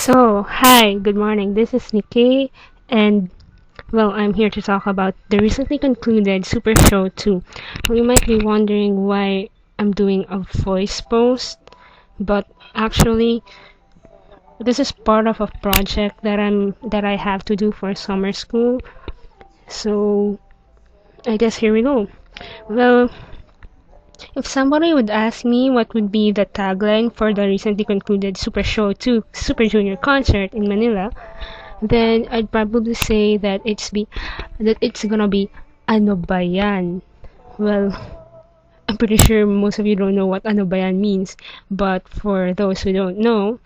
Hi, good morning. This is Nikki, and I'm here to talk about the recently concluded Super Show 2. You might be wondering why I'm doing a voice post, but actually, this is part of a project that I have to do for summer school. So, I guess here we go. Well, if somebody would ask me what would be the tagline for the recently concluded Super Show 2 Super Junior concert in Manila, then I'd probably say that it's gonna be ano ba yan? Well, I'm pretty sure most of you don't know what ano ba yan means, but for those who don't know,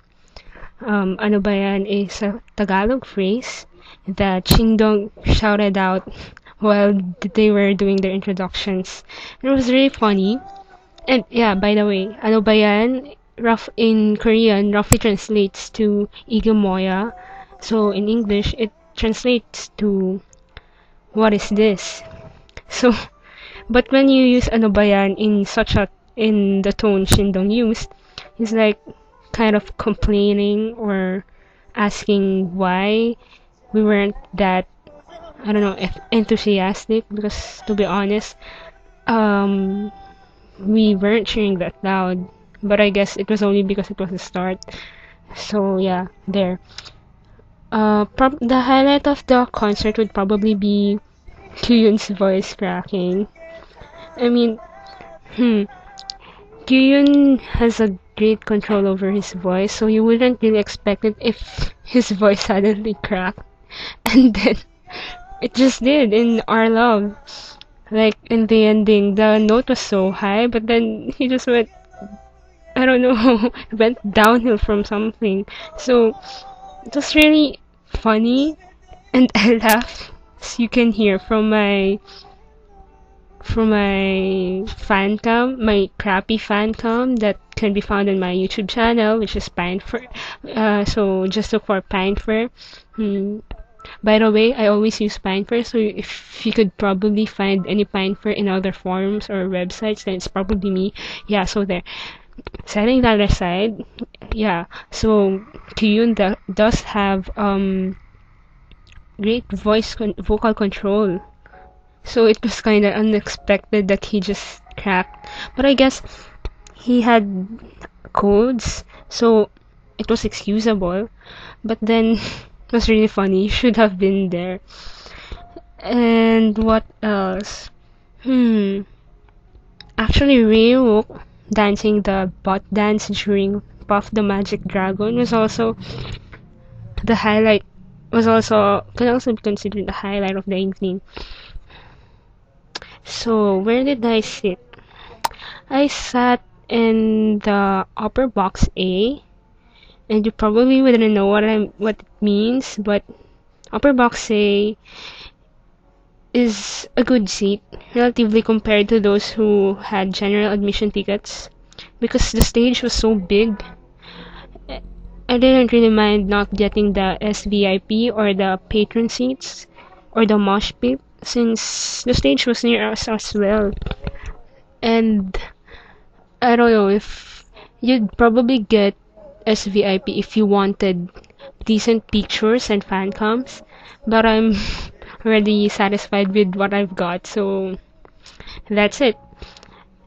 ano ba yan is a Tagalog phrase that Shingdong shouted out while they were doing their introductions. It was really funny. And yeah, by the way, ano ba yan? Rough in Korean roughly translates to Igemoya. So in English, it translates to what is this? So, but when you use ano ba yan in the tone Shindong used, it's like kind of complaining or asking why we weren't that, I don't know, if enthusiastic, because to be honest, um we weren't cheering that loud, but I guess it was only because it was the start. So yeah, there. The highlight of the concert would probably be Kyun's voice cracking. I mean, hmm, Kyun has a great control over his voice, so you wouldn't really expect it if his voice suddenly cracked, and then it just did in Our Love. Like in the ending, the note was so high, but then he just went, I don't know, went downhill from something. So it was really funny, and I laughed, as you can hear from my fan cam, my crappy fan cam that can be found on my YouTube channel, which is Pinefur. So just look for Pinefur. By the way, I always use Pinefur, so if you could probably find any Pinefur in other forums or websites, then it's probably me. Yeah, so there. Setting that aside, yeah, so Kyun does have great vocal control. So it was kind of unexpected that he just cracked. But I guess he had codes, so it was excusable. But then it was really funny. You should have been there. And what else? Hmm. Actually, Ryuk dancing the bot dance during Puff the Magic Dragon was also the highlight. Was also can also be considered the highlight of the evening. So where did I sit? I sat in the upper box A, and you probably wouldn't know what it means, but upper box A is a good seat, relatively compared to those who had general admission tickets, because the stage was so big. I didn't really mind not getting the SVIP or the patron seats or the mosh pit, since the stage was near us as well. And I don't know if you'd probably get SVIP if you wanted decent pictures and fan cams, but I'm already satisfied with what I've got, so that's it.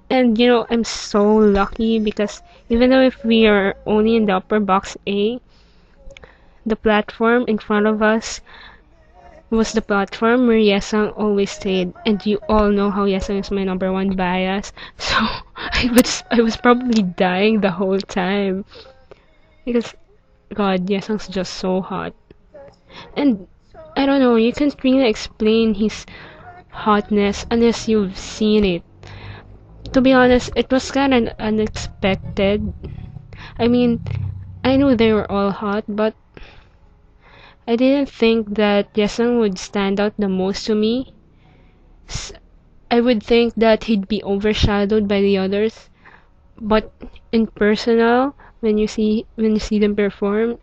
And I'm so lucky because even though if we are only in the upper box A, the platform in front of us was the platform where Yesung always stayed, and you all know how Yesung is my number one bias. So I was probably dying the whole time because God, Yesung's just so hot, and I don't know, you can't really explain his hotness unless you've seen it. To be honest, it was kind of unexpected. I mean, I knew they were all hot, but I didn't think that Yesung would stand out the most to me. I would think that he'd be overshadowed by the others, but in personal, when you see them perform,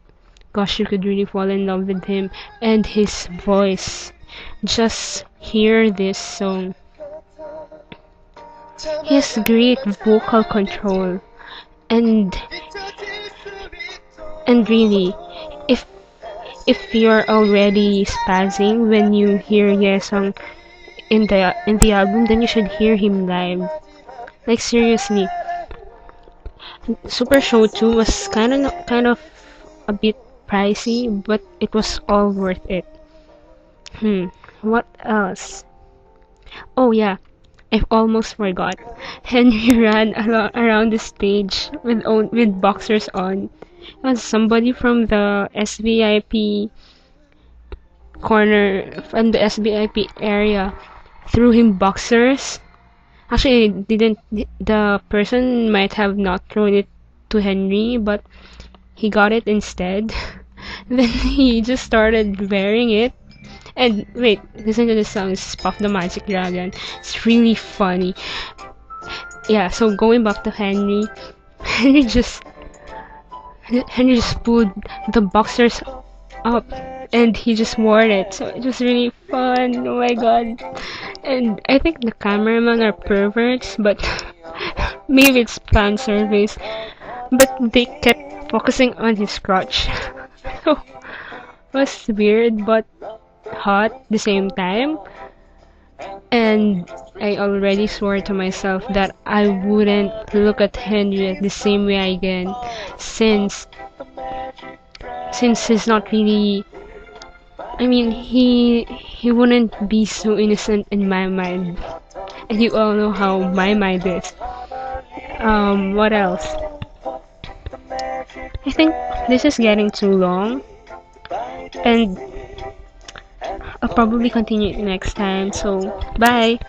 gosh, you could really fall in love with him and his voice. Just hear this song. He has great vocal control, and and really, if if you're already spazzing when you hear Yesung in the album, then you should hear him live. Like seriously, Super Show 2 was kind of a bit pricey, but it was all worth it. Hmm, what else? Oh yeah, I almost forgot. Henry ran around the stage with boxers on. It was somebody from the SVIP corner, from the SVIP area, threw him boxers. Actually, it didn't. The person might have not thrown it to Henry, but he got it instead. Then he just started wearing it. And wait, listen to this song. This is Puff the Magic Dragon. It's really funny. Yeah, so going back to Henry, Henry just Henry just pulled the boxers up and he just wore it. So it was really fun. Oh my god. And I think the cameramen are perverts, but maybe it's fan service. But they kept focusing on his crotch. So it was weird but hot at the same time. And I already swore to myself that I wouldn't look at Henry the same way again, since he's not really. I mean, he wouldn't be so innocent in my mind, and you all know how my mind is. What else? I think this is getting too long, and I'll probably continue it next time. So bye.